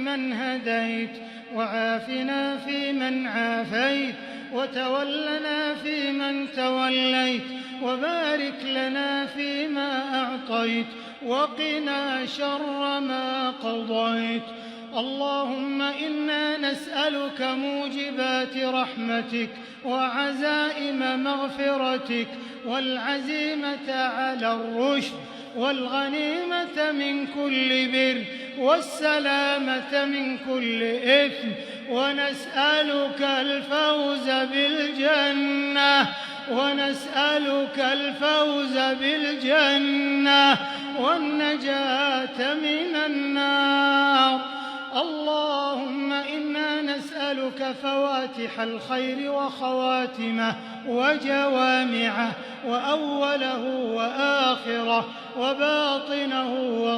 فيمن هديت، وعافنا فيمن عافيت، وتولنا فيمن توليت، وبارك لنا فيما أعطيت، وقنا شر ما قضيت. اللهم إنا نسألك موجبات رحمتك وعزائم مغفرتك والعزيمة على الرشد والغنيمة من كل بر والسلامة من كل إثم، ونسألك الفوز بالجنة والنجاة من النار. اللهم إنا نسألك فواتح الخير وخواتمه وجوامعه وأوله وآخره وباطنه